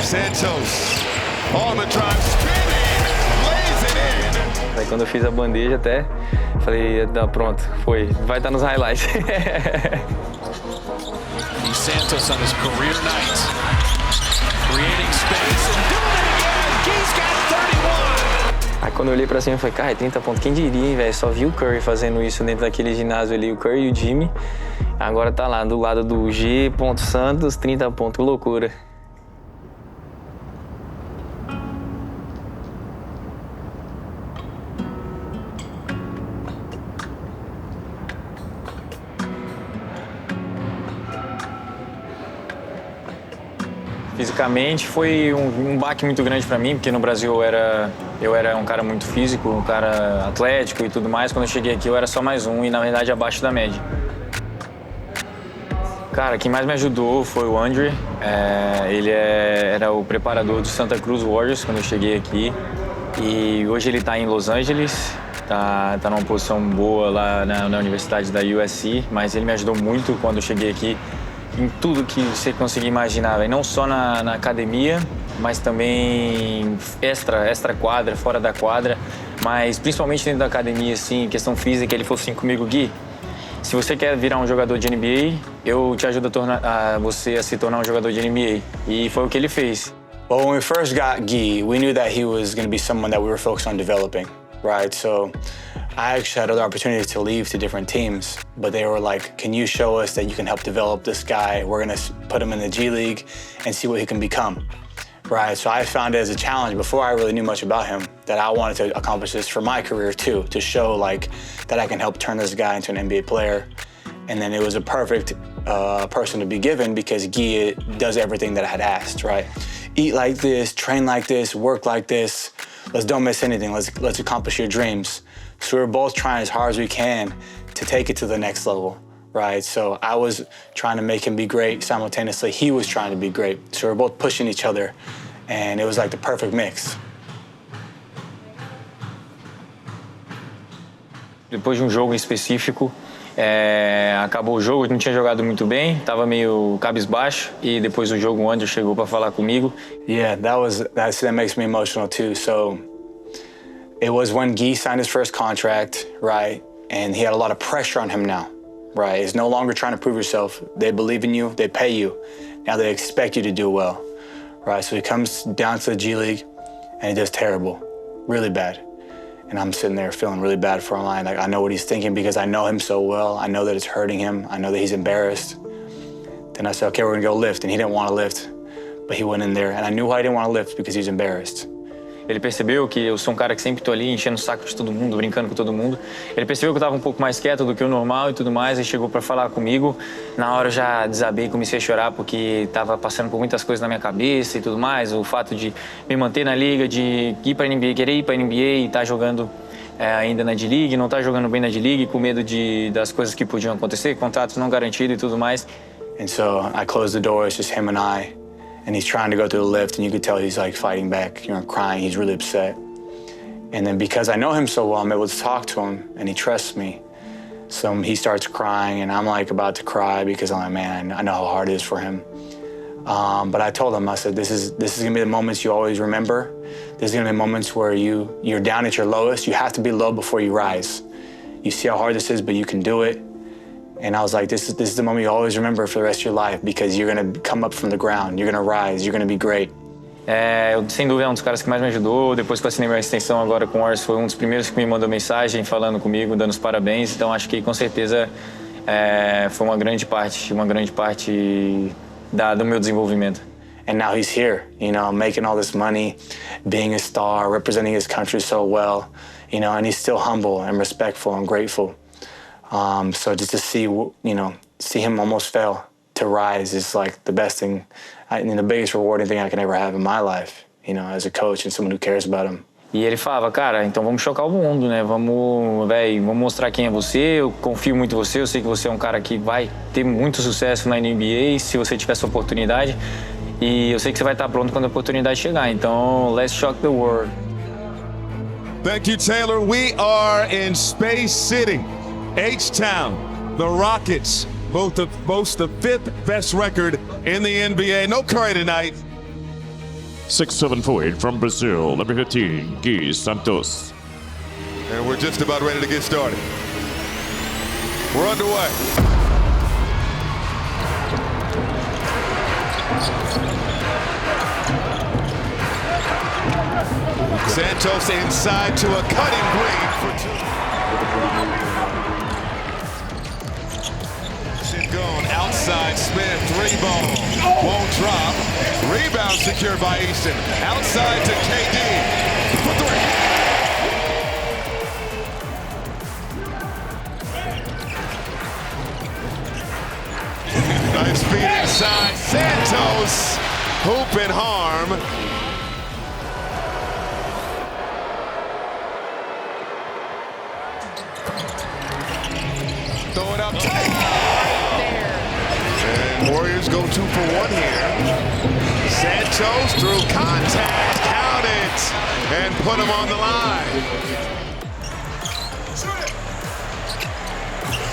Santos on the drive, spinning, lays it in. Aí quando eu fiz a bandeja até, falei, tá, pronto, foi, vai estar nos highlights. Santos on his career night, creating space and doing it again. He's got 31. Aí quando eu olhei pra cima, eu falei, cara, 30 pontos, quem diria, hein, velho? Só vi o Curry fazendo isso dentro daquele ginásio ali, o Curry e o Jimmy. Agora tá lá, do lado do G. Santos, 30 pontos, que loucura. Fisicamente foi um baque muito grande para mim, porque no Brasil eu era um cara muito físico, um cara atlético e tudo mais. Quando eu cheguei aqui eu era só mais um e na verdade abaixo da média. Cara, quem mais me ajudou foi o Andre. Ele era o preparador do Santa Cruz Warriors quando eu cheguei aqui. E hoje ele está em Los Angeles, tá numa posição boa lá na Universidade da USC, mas ele me ajudou muito quando eu cheguei aqui em tudo que você conseguir imaginar, véio. Não só na academia, mas também extra quadra, fora da quadra, mas principalmente dentro da academia, assim, questão física. Ele falou assim comigo, Gui, se você quer virar um jogador de NBA, eu te ajudo você a se tornar um jogador de NBA. E foi o que ele fez. Well, when we first got Guy, we knew that he was going to be someone that we were focused on developing, right? So I actually had other opportunities to leave to different teams, but they were like, can you show us that you can help develop this guy? We're going to put him in the G League and see what he can become, right? So I found it as a challenge before I really knew much about him that I wanted to accomplish this for my career too, to show like that I can help turn this guy into an NBA player. And then it was a perfect person to be given because Guy does everything that I had asked, right? Eat like this, train like this, work like this. Let's don't miss anything. Let's accomplish your dreams. So we're both trying as hard as we can to take it to the next level, right? So I was trying to make him be great. Simultaneously, he was trying to be great. So we're both pushing each other, and it was like the perfect mix. Depois de um jogo específico, acabou o jogo, eu não tinha jogado muito bem, estava meio cabisbaixo, e depois do jogo o Andrew chegou para falar comigo. Yeah, that makes me emotional too. So it was when Guy signed his first contract, right? And he had a lot of pressure on him now, right? It's no longer trying to prove yourself. They believe in you, they pay you. Now they expect you to do well, right? So he comes down to the G League and he does terrible, really bad. And I'm sitting there feeling really bad for him. Like, I know what he's thinking because I know him so well. I know that it's hurting him. I know that he's embarrassed. Then I said, okay, we're gonna go lift. And he didn't want to lift, but he went in there. And I knew why he didn't want to lift because he was embarrassed. Ele percebeu que eu sou um cara que sempre tô ali enchendo o saco de todo mundo, brincando com todo mundo. Ele percebeu que eu tava um pouco mais quieto do que o normal e tudo mais, e chegou pra falar comigo. Na hora eu já desabei e comecei a chorar porque tava passando por muitas coisas na minha cabeça e tudo mais. O fato de me manter na liga, de ir pra NBA, querer ir pra NBA e tá jogando ainda na D-League, não tá jogando bem na D-League, com medo das coisas que podiam acontecer, contratos não garantidos e tudo mais. And so I closed the door, it's just him and I. And he's trying to go through the lift, and you could tell he's like fighting back, crying, he's really upset. And then because I know him so well, I'm able to talk to him, and he trusts me. So he starts crying, and I'm like about to cry because I'm like, man, I know how hard it is for him. But I told him, I said, this is gonna be the moments you always remember. There's gonna be moments where you're down at your lowest. You have to be low before you rise. You see how hard this is, but you can do it. And I was like, this is the moment you always remember for the rest of your life because you're gonna come up from the ground, you're gonna rise, you're gonna be great. Sem dúvida é um dos caras que mais me ajudou. Depois que eu assinei minha extensão agora com o Warriors, foi um dos primeiros que me mandou mensagem falando comigo, dando os parabéns. Então acho que com certeza foi uma grande parte do meu desenvolvimento. And now he's here, making all this money, being a star, representing his country so well, and he's still humble and respectful and grateful. So just to see him almost fail to rise is like the best thing, the biggest rewarding thing I can ever have in my life, as a coach and someone who cares about him. E ele falava, cara, então vamos chocar o mundo, né? Vamos mostrar quem é você, eu confio muito em você, eu sei que você é um cara que vai ter muito sucesso na NBA se você tiver essa oportunidade. E eu sei que você vai estar pronto quando a oportunidade chegar, então let's shock the world. Thank you, Taylor. We are in Space City, H-Town. The Rockets boast the fifth best record in the NBA. No Curry tonight. 6'7" forward from Brazil, number 15, Gui Santos. And we're just about ready to get started. We're underway. Santos inside to a cutting green for two. Gone outside Smith, 3-ball, won't drop. Rebound secured by Easton. Outside to KD for 3. Nice feed inside. Santos, hoop and harm. Throw it up tight. And Warriors go 2 for 1 here. Santos through contact, count it, and put him on the line.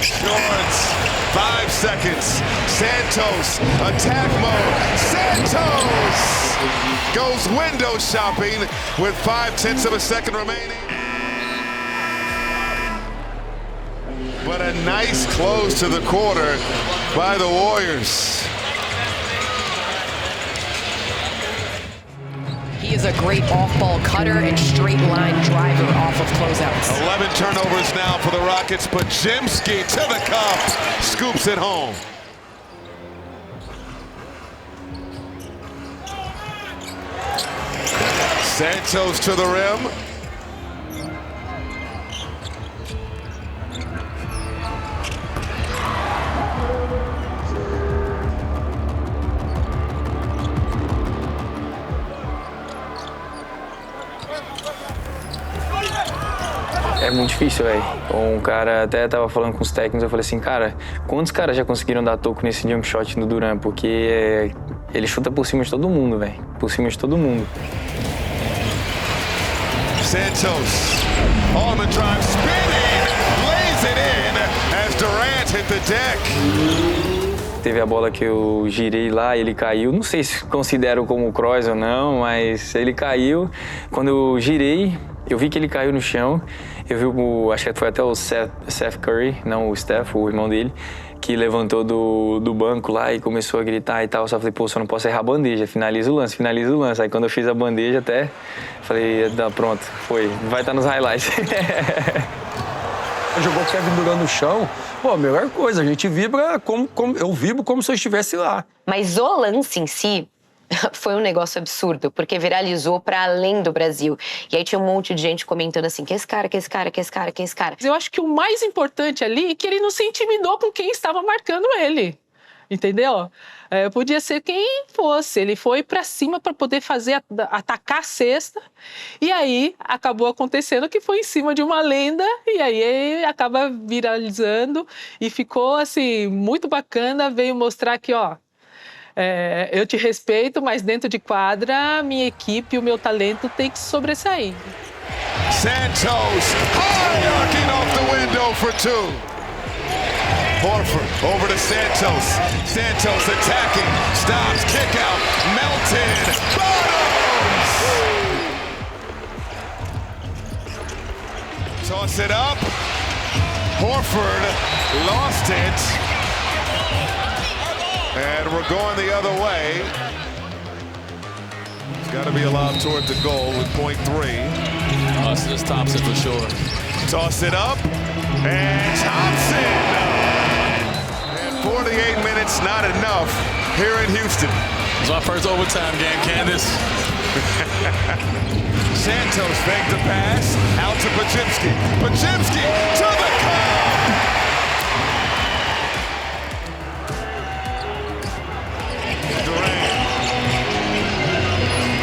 Shorts, 5 seconds. Santos, attack mode. Santos goes window shopping with 5/10 of a second remaining. But a nice close to the quarter by the Warriors. He is a great off-ball cutter and straight-line driver off of closeouts. 11 turnovers now for the Rockets. Podziemski to the cup, scoops it home. Santos to the rim. É muito difícil, velho. Um cara, até tava falando com os técnicos, eu falei assim, cara, quantos caras já conseguiram dar toco nesse jump shot no Durant? Porque ele chuta por cima de todo mundo, velho. Por cima de todo mundo. Santos, on the drive, spinning, lays it in as Durant hit the deck. Teve a bola que eu girei lá, ele caiu. Não sei se considero como cross ou não, mas ele caiu. Quando eu girei, eu vi que ele caiu no chão. Eu vi acho que foi até o Seth Curry, não o Steph, o irmão dele, que levantou do banco lá e começou a gritar e tal. Só falei, pô, só não posso errar a bandeja, finaliza o lance, finaliza o lance. Aí quando eu fiz a bandeja até, falei, pronto, foi, vai estar nos highlights. Jogou o Kevin Durant no chão, pô, a melhor coisa, a gente vibra eu vibro como se eu estivesse lá. Mas o lance em si foi um negócio absurdo, porque viralizou para além do Brasil. E aí tinha um monte de gente comentando assim, que esse cara, que esse cara, que esse cara, que esse cara. Eu acho que o mais importante ali é que ele não se intimidou com quem estava marcando ele. Entendeu? Podia ser quem fosse. Ele foi para cima para poder atacar a cesta. E aí acabou acontecendo que foi em cima de uma lenda. E aí acaba viralizando. E ficou assim, muito bacana. Veio mostrar que, ó, eu te respeito, mas dentro de quadra, a minha equipe e o meu talento tem que sobressair. Santos, high arcing off the window for 2. Horford over to Santos. Santos attacking, stops, kick out, Melton, bottoms! Toss it up. Horford lost it. And we're going the other way. It's got to be allowed toward the goal with .3. So this Thompson for sure. Toss it up. And Thompson! 48 minutes, not enough here in Houston. It's our first overtime game, Candace. Santos faked the pass, out to Podziemski. Podziemski to the cup! Durant.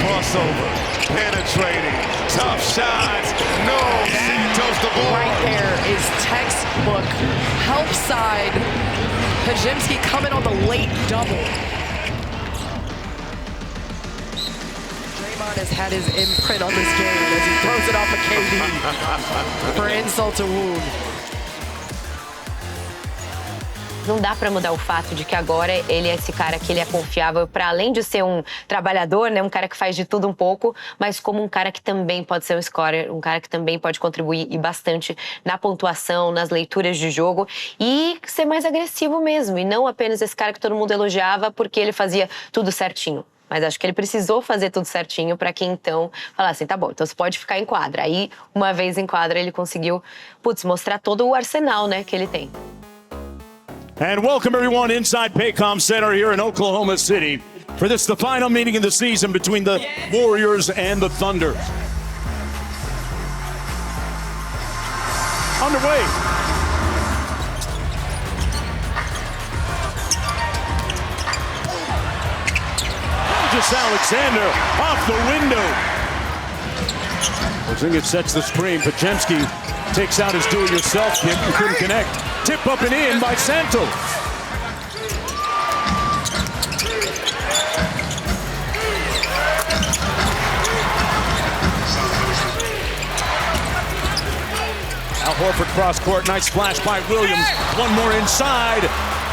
Crossover, penetrating, tough shots. No, Santos the board. Right there is textbook help side. Podziemski coming on the late double. Draymond has had his imprint on this game as he throws it off of KD for insult to wound. Não dá pra mudar o fato de que agora ele é esse cara que ele é confiável para além de ser um trabalhador, né, um cara que faz de tudo um pouco, mas como um cara que também pode ser um scorer, um cara que também pode contribuir e bastante na pontuação, nas leituras de jogo e ser mais agressivo mesmo, e não apenas esse cara que todo mundo elogiava porque ele fazia tudo certinho. Mas acho que ele precisou fazer tudo certinho para que então falar assim, tá bom, então você pode ficar em quadra. Aí, uma vez em quadra, ele conseguiu, mostrar todo o arsenal, né, que ele tem. And welcome everyone inside Paycom Center here in Oklahoma City for the final meeting of the season between the Warriors and the Thunder. Underway. Alexander off the window. Porzingis sets the screen. Podziemski takes out his do-it-yourself kick and couldn't connect. Tip up and in by Santos. Al Horford cross court. Nice splash by Williams. One more inside.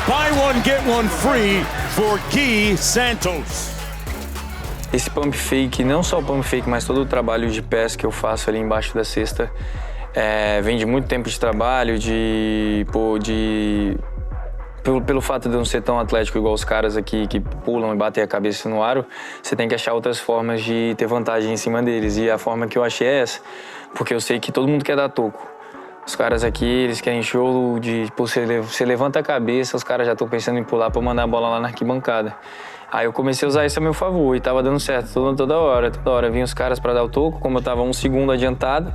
Buy one, get one free for Gui Santos. Esse pump fake, não só o pump fake, mas todo o trabalho de pés que eu faço ali embaixo da cesta, vem de muito tempo de trabalho, pelo fato de eu não ser tão atlético igual os caras aqui que pulam e batem a cabeça no aro, você tem que achar outras formas de ter vantagem em cima deles. E a forma que eu achei é essa, porque eu sei que todo mundo quer dar toco. Os caras aqui, eles querem show de... Você levanta a cabeça, os caras já estão pensando em pular para mandar a bola lá na arquibancada. Aí eu comecei a usar isso a meu favor e tava dando certo toda hora. Vinham os caras para dar o toco, como eu tava 1 segundo adiantado,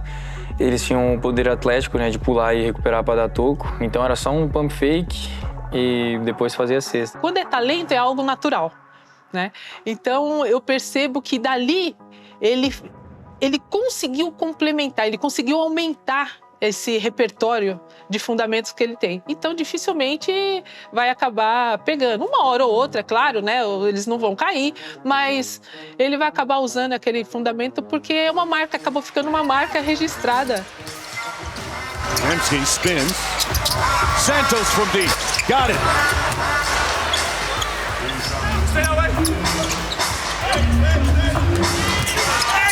eles tinham um poder atlético, né, de pular e recuperar para dar toco. Então era só um pump fake e depois fazia a cesta. Quando é talento é algo natural, né? Então eu percebo que dali ele conseguiu complementar, ele conseguiu aumentar esse repertório de fundamentos que ele tem. Então, dificilmente vai acabar pegando. Uma hora ou outra, é claro, né? Eles não vão cair, mas ele vai acabar usando aquele fundamento porque é uma marca, acabou ficando uma marca registrada. Podziemski spins. Santos from deep. Got it.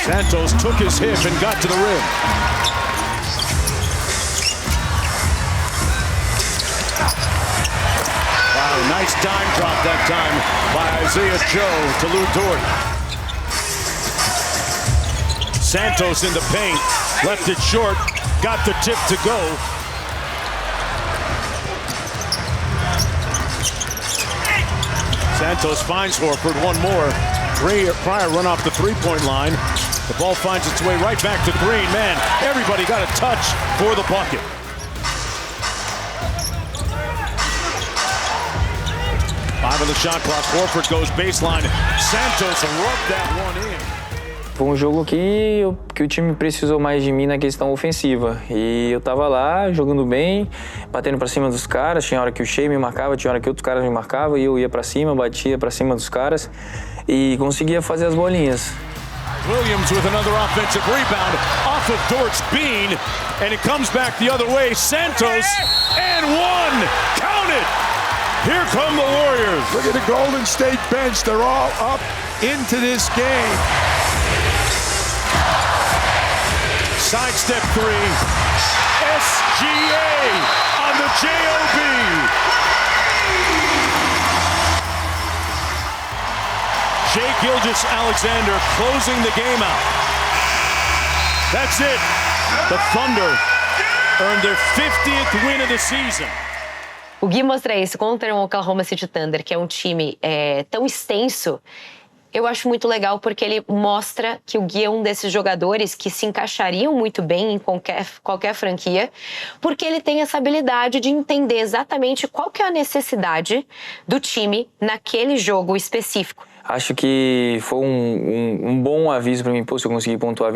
Santos took his hip and got to the rim. Wow, nice dime drop that time by Isaiah Joe to Lou Dort. Santos in the paint, left it short, got the tip to go. Santos finds Horford, one more. Pryor run off the three-point line. The ball finds its way right back to Green. Man, everybody got a touch for the bucket. Five on the shot clock. Horford goes baseline. Santos rubbed that one in. Foi um jogo que o time precisou mais de mim na questão ofensiva. E eu tava lá, jogando bem, batendo pra cima dos caras. Tinha hora que o Shea me marcava, tinha hora que outros caras me marcavam. E eu ia pra cima, batia pra cima dos caras. E conseguia fazer as bolinhas. Williams with another offensive rebound off of Dort's bean. And it comes back the other way. Santos and one. Count it. Here come the Warriors. Look at the Golden State bench. They're all up into this game. Sidestep three. SGA on the JOB. Shai Gilgeous-Alexander closing the game out. That's it. The Thunder earned their 50th win of the season. O Gui mostra isso contra o Oklahoma City Thunder, que é um time tão extenso. Eu acho muito legal porque ele mostra que o Gui é um desses jogadores que se encaixariam muito bem em qualquer franquia, porque ele tem essa habilidade de entender exatamente qual que é a necessidade do time naquele jogo específico. Acho que foi um bom aviso para mim, se eu conseguir pontuar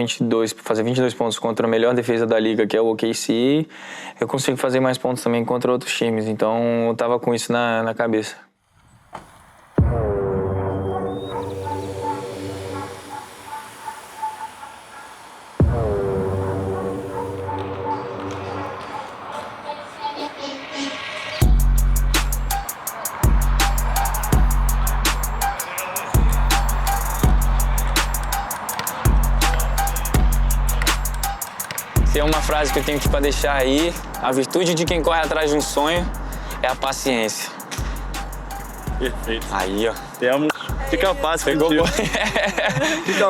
fazer 22 pontos contra a melhor defesa da liga, que é o OKC, eu consigo fazer mais pontos também contra outros times, então eu tava com isso na cabeça. tem uma frase que eu tenho aqui para deixar aí. A virtude de quem corre atrás de um sonho é a paciência. Perfeito. Aí, ó. Temos. Fica fácil. Pegou.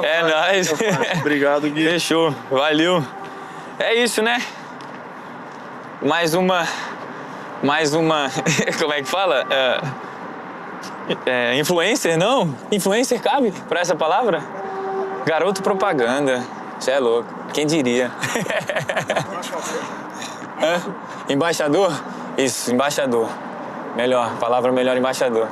É nóis. Obrigado, Gui. Fechou. Valeu. É isso, né? Mais uma... Como é que fala? Influencer, não? Influencer cabe pra essa palavra? Garoto propaganda. Você é louco. Quem diria? Embaixador? Isso, embaixador. Melhor, palavra melhor, embaixador.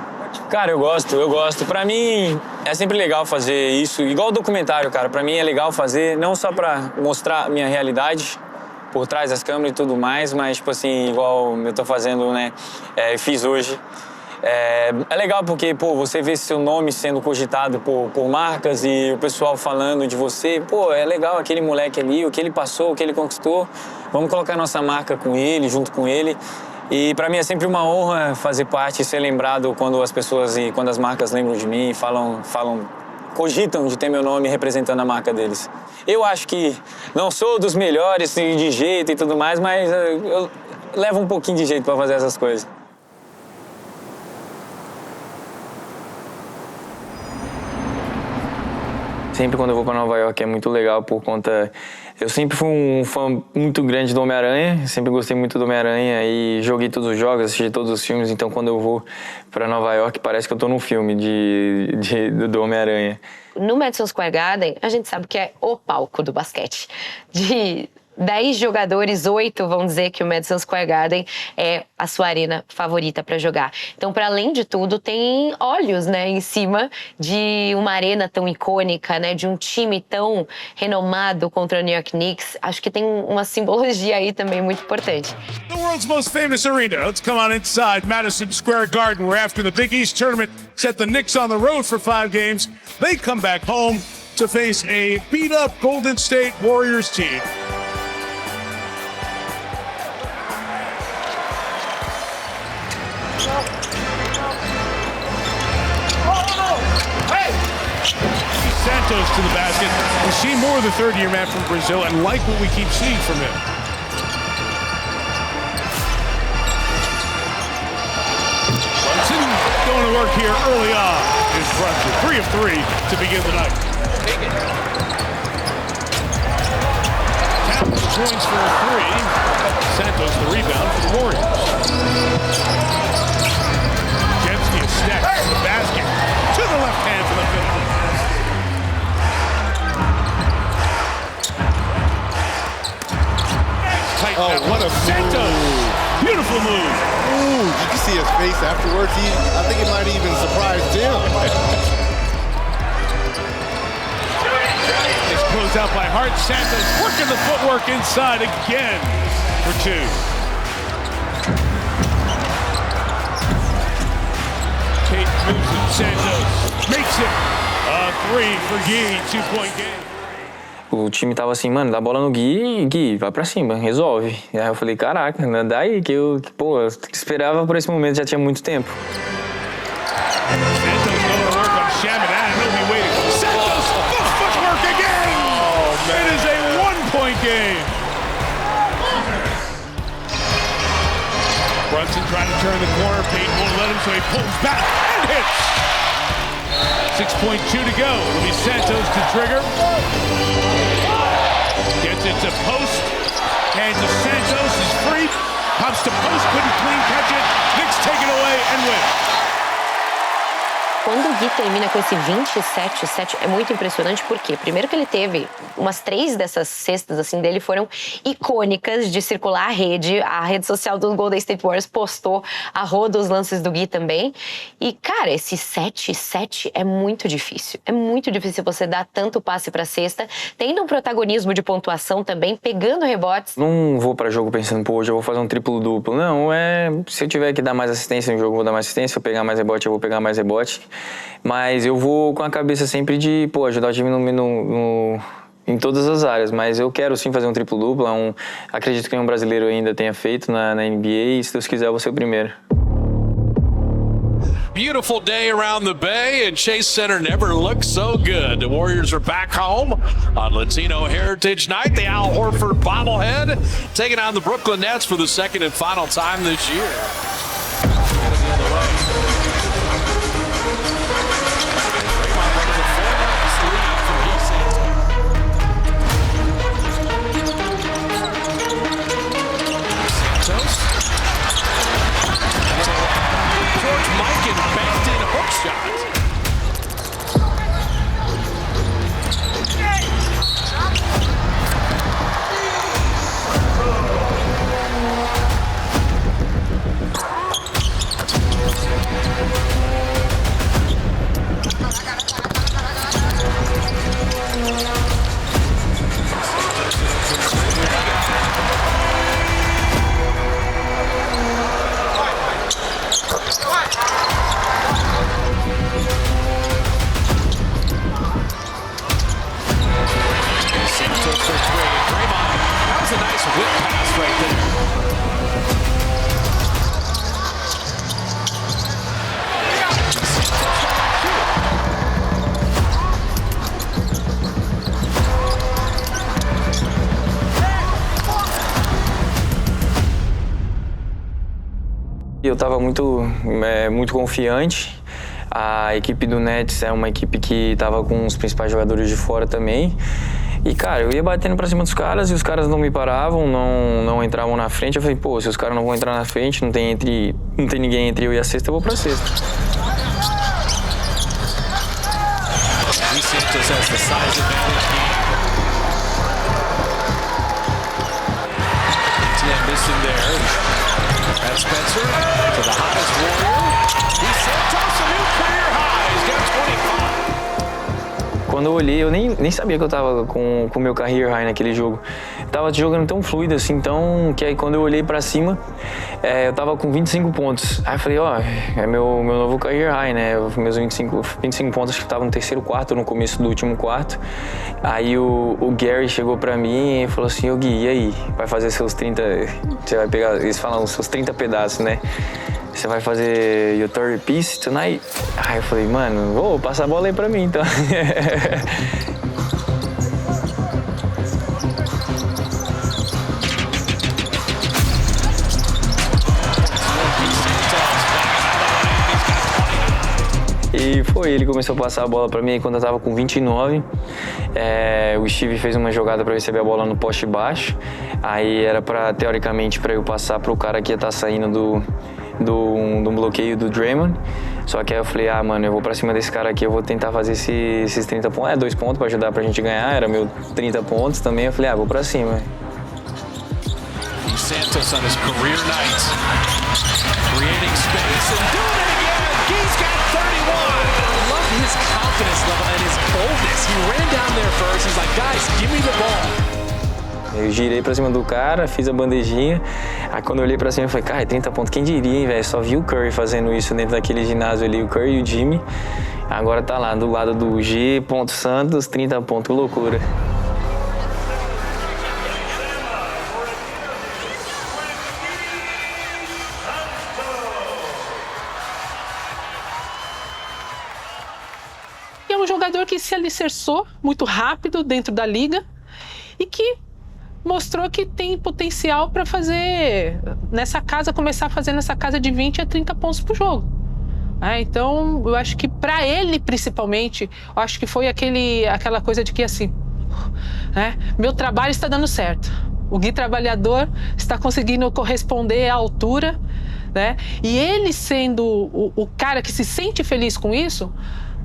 Cara, eu gosto. Pra mim, é sempre legal fazer isso. Igual o documentário, cara. Pra mim é legal fazer, não só pra mostrar a minha realidade por trás das câmeras e tudo mais, mas, tipo assim, igual eu tô fazendo, né? Fiz hoje. É legal porque, pô, você vê seu nome sendo cogitado por marcas e o pessoal falando de você. Pô, é legal aquele moleque ali, o que ele passou, o que ele conquistou. Vamos colocar nossa marca com ele, junto com ele. E pra mim é sempre uma honra fazer parte e ser lembrado quando as pessoas e quando as marcas lembram de mim e cogitam de ter meu nome representando a marca deles. Eu acho que não sou dos melhores de jeito e tudo mais, mas eu levo um pouquinho de jeito pra fazer essas coisas. Sempre quando eu vou para Nova York é muito legal por conta... Eu sempre fui um fã muito grande do Homem-Aranha, sempre gostei muito do Homem-Aranha e joguei todos os jogos, assisti todos os filmes, então quando eu vou para Nova York parece que eu tô num filme do Homem-Aranha. No Madison Square Garden, a gente sabe que é o palco do basquete. De 10 jogadores, 8 vão dizer que o Madison Square Garden é a sua arena favorita para jogar. Então, para além de tudo, tem olhos, né, em cima de uma arena tão icônica, né, de um time tão renomado contra o New York Knicks. Acho que tem uma simbologia aí também muito importante. The world's most famous arena. Let's come on inside Madison Square Garden, where after the Big East tournament set the Knicks on the road for 5 games, they come back home to face a beat-up Golden State Warriors team. Santos to the basket. We see more of the third-year man from Brazil and like what we keep seeing from him. Brunson going to work here early on. Is Brunson 3 of 3 to begin the night. Towns points for a 3. Santos the rebound for the Warriors. Jemski is stacked to the basket. To the left hand for the finish. Oh, what a Santos! Beautiful move. Ooh, you can see his face afterwards. I think it might even surprise Jim. It's closed out by Hart. Santos working the footwork inside again for 2. Tate moves it. Santos makes it. A 3 for Gui. 2-point game. O time tava assim, mano, dá a bola no Gui, vai pra cima, resolve. E aí eu falei, caraca, daí que eu esperava por esse momento, já tinha muito tempo. Santos going to work on Chaminade. He'll be waiting. Santos, footwork again! Oh, man. It is a 1-point game. Brunson trying to turn the corner. Payton won't let him, so he pulls back and hits. 6.2 to go. It'll be Santos to trigger. Gets it to post. Hands to Santos. Is free. Pops to post. Couldn't clean catch it. Knicks take it away and win. Quando o Gui termina com esse 27-7, é muito impressionante, porque primeiro que ele teve umas 3 dessas cestas assim dele foram icônicas de circular a rede social do Golden State Warriors postou a roda os lances do Gui também. E, cara, esse 7-7 é muito difícil. É muito difícil você dar tanto passe pra cesta, tendo um protagonismo de pontuação também, pegando rebotes. Não vou pra jogo pensando, pô, hoje eu vou fazer um triplo-duplo. Não, se eu tiver que dar mais assistência no jogo, eu vou dar mais assistência. Se eu pegar mais rebote, eu vou pegar mais rebote. Mas eu vou com a cabeça sempre de, pô, ajudar o time em todas as áreas. Mas eu quero sim fazer um triplo-duplo. Acredito que nenhum brasileiro ainda tenha feito na NBA e se Deus quiser eu vou ser o primeiro. Beautiful day around the Bay, and Chase Center never looked so good. The Warriors are back home on Latino Heritage Night. The Al Horford bobblehead taking on the Brooklyn Nets for the second and final time this year. George Mikan banked in a hook shot. Eu estava muito confiante. A equipe do Nets é uma equipe que estava com os principais jogadores de fora também. E, cara, eu ia batendo pra cima dos caras e os caras não me paravam, não entravam na frente. Eu falei, pô, se os caras não vão entrar na frente, não tem ninguém entre eu e a cesta, eu vou pra cesta. That's Spencer to the hottest Warrior. Santos, a new career high. He's got 25. Quando eu olhei, eu nem sabia que eu tava com o meu career high naquele jogo. Tava jogando tão fluido assim, que aí quando eu olhei pra cima, eu tava com 25 pontos. Aí eu falei, é meu novo career high, né? Meus 25 pontos, acho que tava no terceiro quarto, no começo do último quarto. Aí o Gary chegou pra mim e falou assim, Gui, e aí? Vai fazer seus 30, você vai pegar, eles falam, seus 30 pedaços, né? Você vai fazer your 30 piece tonight? Aí eu falei, mano, passa a bola aí pra mim, então. E ele começou a passar a bola pra mim quando eu tava com 29. O Steve fez uma jogada pra receber a bola no poste baixo. Aí era teoricamente pra eu passar pro cara que ia estar saindo do bloqueio do Draymond. Só que aí eu falei, mano, eu vou pra cima desse cara aqui, eu vou tentar fazer esses 30 pontos. 2 pontos pra ajudar pra gente ganhar, era meu 30 pontos também. Eu falei, vou pra cima. Santos on his career night. Creating space and doing it again. He's got 31. I love his confidence level and his boldness. He ran down there first. He's like, guys, give me the ball. Eu girei pra cima do cara, fiz a bandejinha. Aí quando eu olhei pra cima, eu falei, cara, 30 pontos, quem diria, hein, velho? Só vi o Curry fazendo isso dentro daquele ginásio ali, o Curry e o Jimmy. Agora tá lá, do lado do G. Santos, 30 pontos, loucura. E é um jogador que se alicerçou muito rápido dentro da liga e que mostrou que tem potencial para fazer começar a fazer nessa casa de 20 a 30 pontos por jogo. Então, eu acho que para ele, principalmente, eu acho que foi aquela coisa de que assim, meu trabalho está dando certo. O Gui trabalhador está conseguindo corresponder à altura, né? E ele sendo o cara que se sente feliz com isso,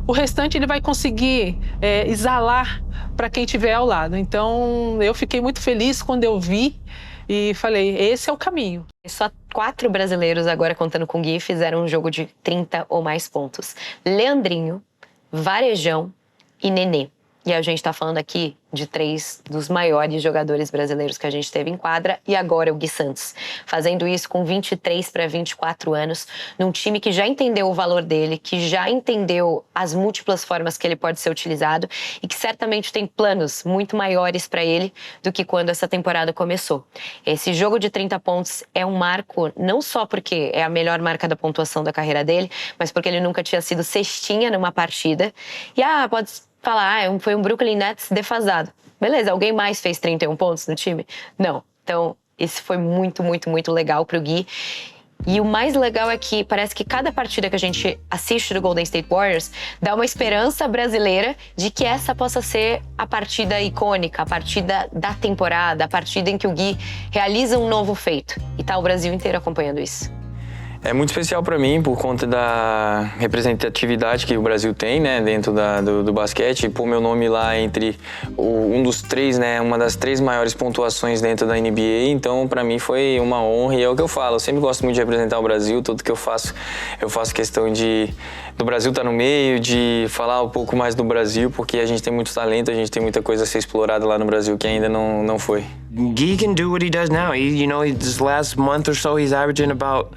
o restante ele vai conseguir exalar para quem estiver ao lado. Então, eu fiquei muito feliz quando eu vi e falei, esse é o caminho. Só 4 brasileiros, agora contando com o Gui, fizeram um jogo de 30 ou mais pontos. Leandrinho, Varejão e Nenê. E a gente está falando aqui de 3 dos maiores jogadores brasileiros que a gente teve em quadra, e agora o Gui Santos, fazendo isso com 23 para 24 anos, num time que já entendeu o valor dele, que já entendeu as múltiplas formas que ele pode ser utilizado e que certamente tem planos muito maiores para ele do que quando essa temporada começou. Esse jogo de 30 pontos é um marco não só porque é a melhor marca da pontuação da carreira dele, mas porque ele nunca tinha sido cestinha numa partida. E pode falar, foi um Brooklyn Nets defasado. Beleza, alguém mais fez 31 pontos no time? Não. Então, esse foi muito, muito, muito legal pro Gui. E o mais legal é que parece que cada partida que a gente assiste do Golden State Warriors dá uma esperança brasileira de que essa possa ser a partida icônica, a partida da temporada, a partida em que o Gui realiza um novo feito. E tá o Brasil inteiro acompanhando isso. É muito especial para mim por conta da representatividade que o Brasil tem, né, dentro do basquete. E pôr meu nome lá entre um dos 3, né, uma das 3 maiores pontuações dentro da NBA. Então, para mim foi uma honra e é o que eu falo. Eu sempre gosto muito de representar o Brasil. Tudo que eu faço questão do Brasil estar no meio, de falar um pouco mais do Brasil, porque a gente tem muito talento, a gente tem muita coisa a ser explorada lá no Brasil que ainda não foi. Gui can do what he does now. This last month or so, he's averaging about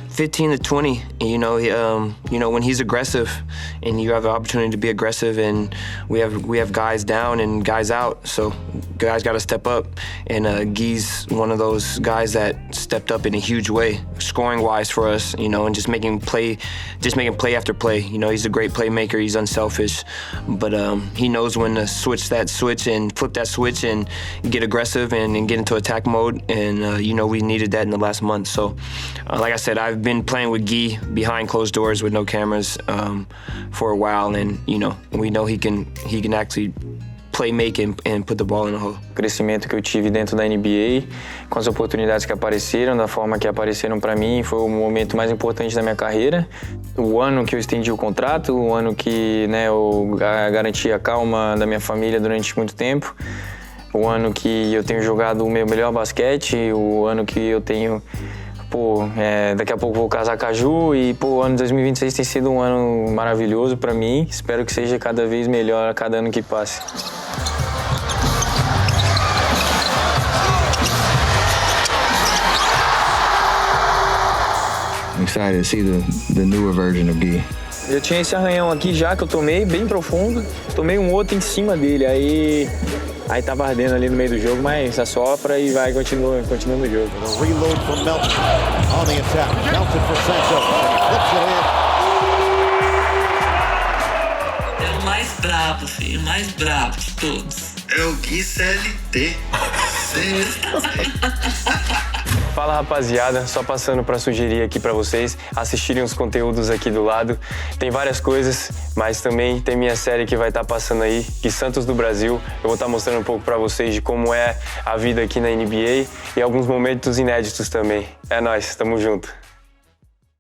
15 to 20. When he's aggressive, and you have the opportunity to be aggressive, and we have guys down and guys out, so guys got to step up. And Guy's one of those guys that stepped up in a huge way, scoring wise for us. And just making play after play. He's a great playmaker. He's unselfish, but he knows when to switch that switch and flip that switch and get aggressive and get into attack mode. And we needed that in the last month. So, like I said, I've been playing with Guy behind closed doors with no cameras for a while, and we know he can actually play make and put the ball in the hole. O crescimento que eu tive dentro da NBA, com as oportunidades que apareceram, da forma que apareceram para mim, foi o momento mais importante da minha carreira. O ano que eu estendi o contrato, o ano que eu garanti a calma da minha família durante muito tempo, o ano que eu tenho jogado o meu melhor basquete, o ano que eu tenho daqui a pouco vou casar com a Ju e, o ano de 2026 tem sido um ano maravilhoso para mim. Espero que seja cada vez melhor a cada ano que passe. I'm excited to see the newer version of Gui. Eu tinha esse arranhão aqui já que eu tomei, bem profundo. Tomei um outro em cima dele, aí tava ardendo ali no meio do jogo, mas assopra e vai, continua no jogo. Reload from Melton on the attack. Melton for Santos. Flips it in. É o mais brabo, filho, o mais brabo de todos. É o Gui CLT. Fala, rapaziada, só passando para sugerir aqui para vocês assistirem os conteúdos aqui do lado. Tem várias coisas, mas também tem minha série que vai estar passando aí, Gui Santos do Brasil. Eu vou estar mostrando um pouco para vocês de como é a vida aqui na NBA e alguns momentos inéditos também. É nóis, tamo junto.